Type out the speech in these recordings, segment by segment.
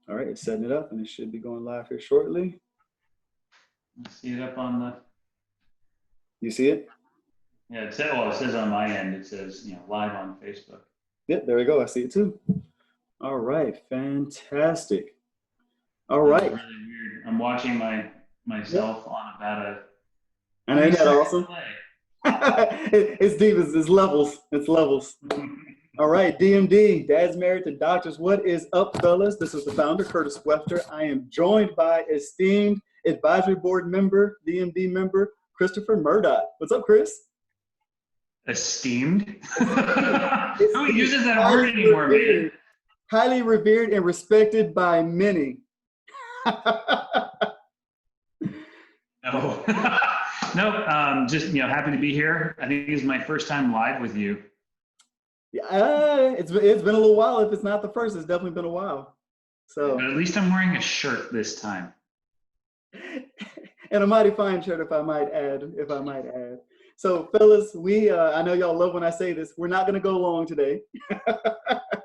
All right, it's setting it up and it should be going live here shortly. I see it up on the. You see it? Yeah, it says, well, it says on my end, it says, live on Facebook. Yep, there we go. I see it too. All right, fantastic. All That was right. really weird. I'm watching myself on about a. And ain't that awesome? It's deep. It's levels. It's levels. All right, DMD, Dad's Married to Doctors. What is up, fellas? This is the founder, Curtis Webster. I am joined by esteemed advisory board member, DMD member, Christopher Murdock. What's up, Chris? Esteemed? Who uses that word anymore, man? Highly revered and respected by many. No. No, just, happy to be here. I think this is my first time live with you. It's been a little while. If it's not the first, it's definitely been a while. So, but at least I'm wearing a shirt this time. And a mighty fine shirt, if I might add. So, fellas, I know y'all love when I say this. We're not going to go long today.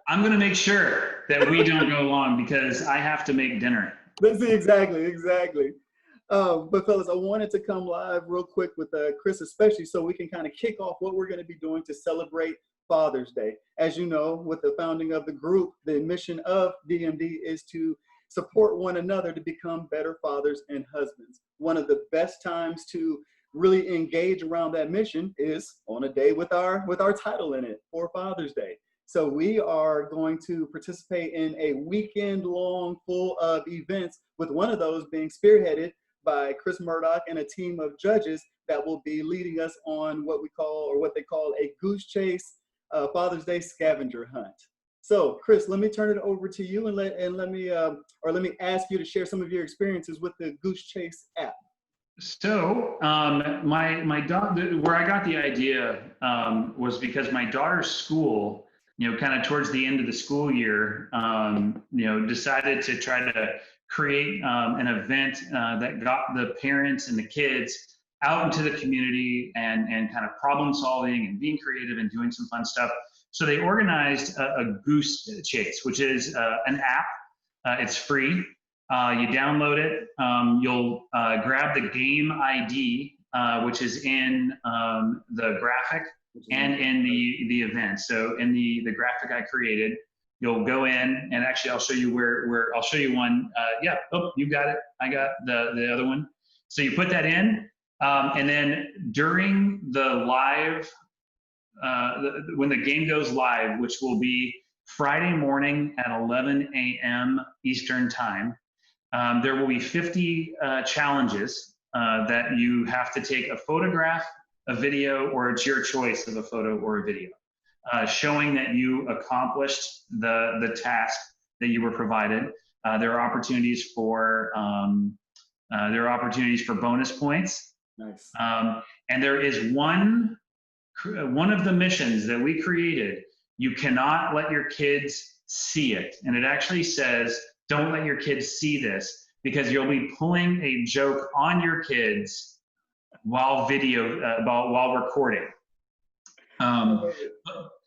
I'm going to make sure that we don't go long because I have to make dinner. Exactly. But fellas, I wanted to come live real quick with Chris, especially so we can kind of kick off what we're going to be doing to celebrate Father's Day. As you know, with the founding of the group, the mission of DMD is to support one another to become better fathers and husbands. One of the best times to really engage around that mission is on a day with our title in it for Father's Day. So we are going to participate in a weekend long full of events, with one of those being spearheaded by Chris Murdock and a team of judges that will be leading us on what they call a GooseChase Father's Day scavenger hunt. So, Chris, let me turn it over to you and let me ask you to share some of your experiences with the GooseChase app. So, my daughter, where I got the idea was because my daughter's school, kind of towards the end of the school year, decided to try to create an event that got the parents and the kids out into the community and kind of problem solving and being creative and doing some fun stuff. So they organized a GooseChase, which is an app. It's free. You download it. You'll grab the game ID, which is in the graphic and in the event. So in the graphic I created, you'll go in, and actually I'll show you where I'll show you one. Yeah, oh, you got it. I got the other one. So you put that in, and then during the live, when the game goes live, which will be Friday morning at 11 a.m. Eastern time, there will be 50 challenges that you have to take a photograph, a video, or it's your choice of a photo or a video, showing that you accomplished the task that you were provided. There are opportunities for bonus points. Nice. And there is one of the missions that we created. You cannot let your kids see it, and it actually says, "Don't let your kids see this," because you'll be pulling a joke on your kids while recording.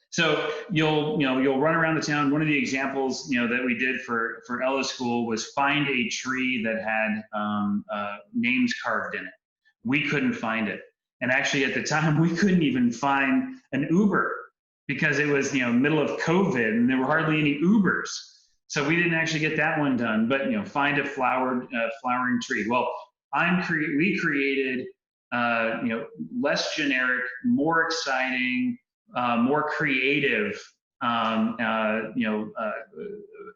So you'll run around the town. One of the examples that we did for Ella's school was find a tree that had names carved in it. We couldn't find it, and actually at the time we couldn't even find an Uber because it was middle of COVID and there were hardly any Ubers. So we didn't actually get that one done. But find a flowering tree. Well, we created less generic, more exciting, more creative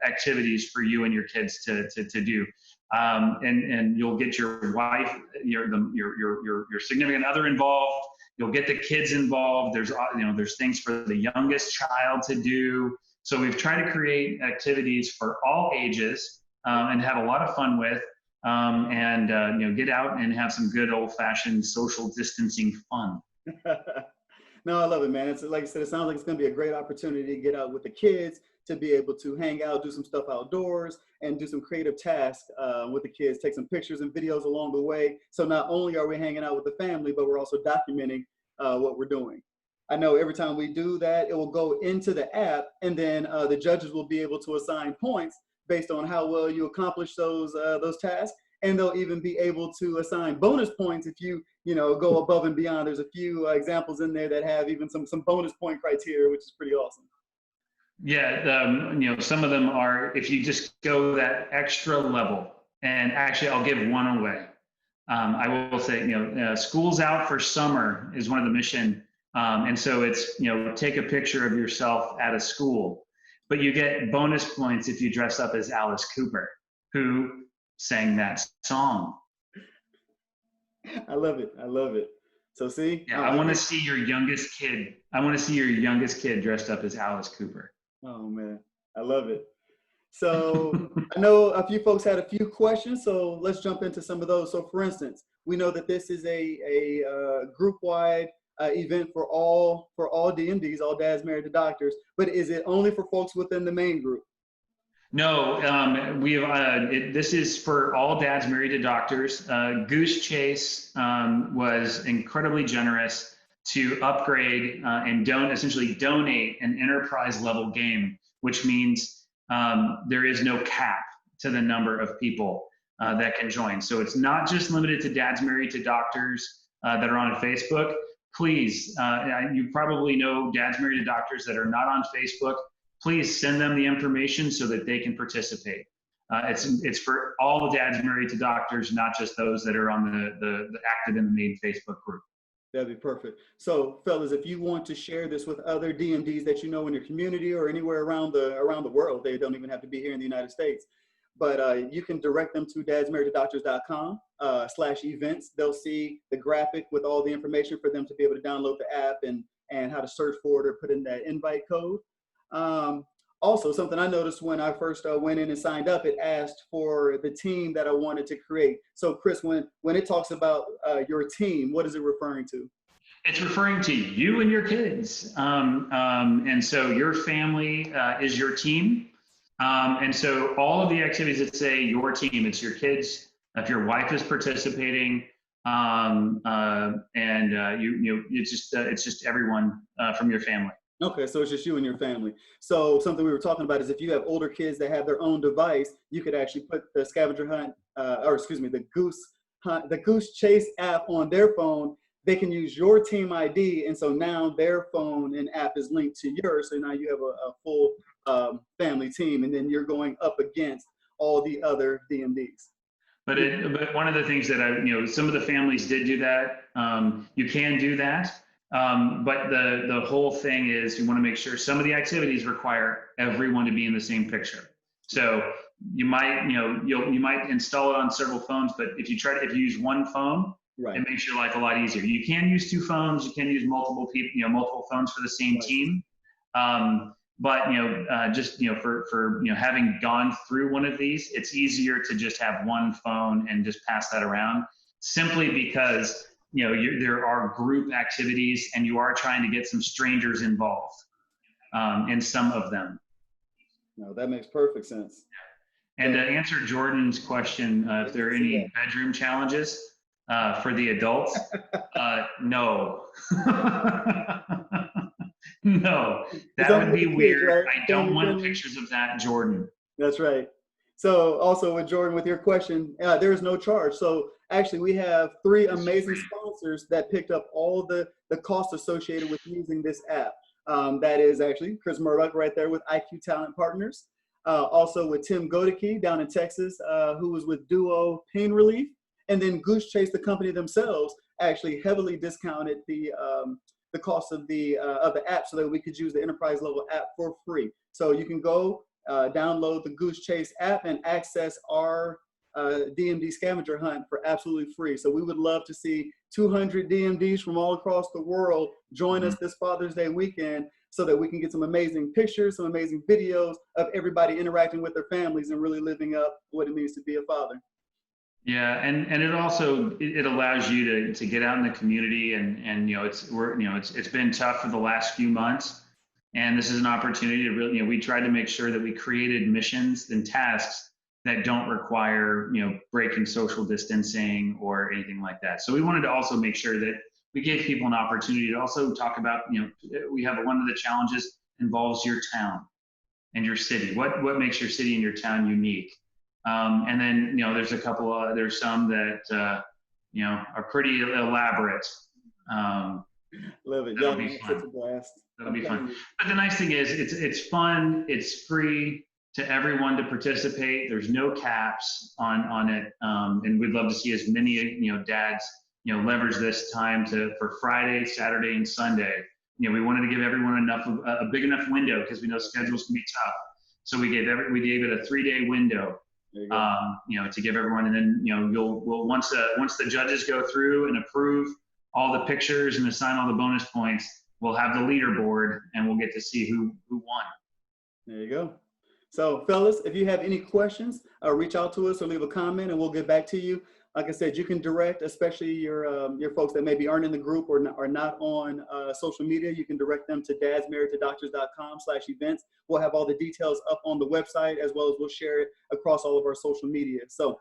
activities for you and your kids to do, and you'll get your wife, your significant other involved. You'll get the kids involved. There's things for the youngest child to do. So we've tried to create activities for all ages and have a lot of fun with. And get out and have some good old-fashioned social distancing fun. No, I love it, man. It's like I said, it sounds like it's going to be a great opportunity to get out with the kids, to be able to hang out, do some stuff outdoors, and do some creative tasks with the kids, take some pictures and videos along the way. So not only are we hanging out with the family, but we're also documenting what we're doing. I know every time we do that, it will go into the app, and then the judges will be able to assign points based on how well you accomplish those tasks. And they'll even be able to assign bonus points if you know, go above and beyond. There's a few examples in there that have even some bonus point criteria, which is pretty awesome. Yeah, you know, some of them are if you just go that extra level. And actually, I'll give one away. I will say, you know, school's out for summer is one of the mission, and so it's, you know, take a picture of yourself at a school, but you get bonus points if you dress up as Alice Cooper, who sang that song. I love it. I love it. So see, Yeah, I want to see your youngest kid. I want to see your youngest kid dressed up as Alice Cooper. Oh man, I love it. So I know a few folks had a few questions, so let's jump into some of those. So for instance, we know that this is a group-wide event for all DMDs, all dads married to doctors, but is it only for folks within the main group? No, this is for all dads married to doctors. GooseChase was incredibly generous to upgrade and essentially donate an enterprise level game, which means there is no cap to the number of people that can join. So it's not just limited to dads married to doctors that are on Facebook. Please, you probably know dads married to doctors that are not on Facebook. Please send them the information so that they can participate. It's for all the dads married to doctors, not just those that are on the active in the main Facebook group. That'd be perfect. So fellas, if you want to share this with other DMDs that you know in your community or anywhere around the world, they don't even have to be here in the United States, but you can direct them to dadsmarriedtodoctors.com/events. They'll see the graphic with all the information for them to be able to download the app and how to search for it or put in that invite code. Also, something I noticed when I first went in and signed up, it asked for the team that I wanted to create. So Chris, when it talks about your team, what is it referring to? It's referring to you and your kids. And so your family is your team. And so all of the activities that say your team, it's your kids, if your wife is participating, it's just everyone from your family. Okay, so it's just you and your family. So something we were talking about is if you have older kids that have their own device, you could actually put the scavenger hunt, the GooseChase app on their phone. They can use your team ID, and so now their phone and app is linked to yours. So now you have a full family team, and then you're going up against all the other DMDs. But one of the things that some of the families did do that. You can do that. But the whole thing is you want to make sure some of the activities require everyone to be in the same picture. So you might, you might install it on several phones, but if you use one phone, right, it makes your life a lot easier. You can use two phones, you can use multiple people, multiple phones for the same team. But for having gone through one of these, it's easier to just have one phone and just pass that around, simply because there are group activities and you are trying to get some strangers involved in some of them. No, that makes perfect sense. And to answer Jordan's question, if there are any bedroom challenges for the adults, no. No, that would be weird. Right? I don't want pictures of that, Jordan. That's right. So also with Jordan, with your question, there is no charge. So actually we have 3 amazing sponsors that picked up all the costs associated with using this app. That is actually Chris Murdock right there with IQ Talent Partners. Also with Tim Goedeke down in Texas, who was with Duo Pain Relief. And then GooseChase, the company themselves, actually heavily discounted the cost of the app so that we could use the enterprise level app for free. So you can go download the GooseChase app and access our DMD scavenger hunt for absolutely free. So we would love to see 200 DMDs from all across the world join us this Father's Day weekend so that we can get some amazing pictures, some amazing videos of everybody interacting with their families and really living up what it means to be a father. Yeah, and it also it allows you to get out in the community and it's been tough for the last few months, and this is an opportunity to really we tried to make sure that we created missions and tasks that don't require breaking social distancing or anything like that. So we wanted to also make sure that we gave people an opportunity to also talk about we have one of the challenges involves your town. and your city. What makes your city and your town unique? And then, there's a couple of, there's some that, are pretty elaborate. Love it. That'll Yeah, be it's fun. such a blast. That'll be fun. But the nice thing is it's fun. It's free to everyone to participate. There's no caps on it. And we'd love to see as many, dads, leverage this time for Friday, Saturday, and Sunday. We wanted to give everyone a big enough window because we know schedules can be tough. So we gave it a 3-day window, to give everyone. And then, once the judges go through and approve all the pictures and assign all the bonus points, we'll have the leaderboard and we'll get to see who won. There you go. So fellas, if you have any questions, reach out to us or leave a comment and we'll get back to you. Like I said, you can direct, especially your folks that maybe aren't in the group or are not on social media, you can direct them to dadsmarriedtodoctors.com/events. We'll have all the details up on the website, as well as we'll share it across all of our social media. So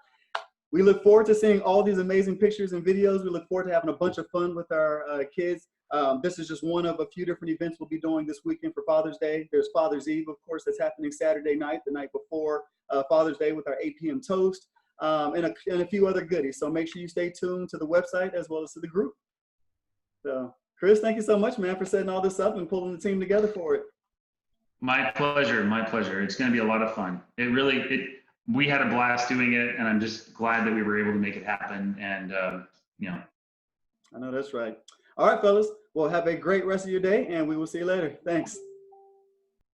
we look forward to seeing all these amazing pictures and videos. We look forward to having a bunch of fun with our kids. This is just one of a few different events we'll be doing this weekend for Father's Day. There's Father's Eve, of course, that's happening Saturday night, the night before Father's Day, with our 8 p.m. toast, and a few other goodies. So make sure you stay tuned to the website as well as to the group. So Chris, thank you so much, man, for setting all this up and pulling the team together for it. My pleasure. My pleasure. It's going to be a lot of fun. We had a blast doing it, and I'm just glad that we were able to make it happen. And, I know that's right. All right, fellas. Well, have a great rest of your day, and we will see you later. Thanks.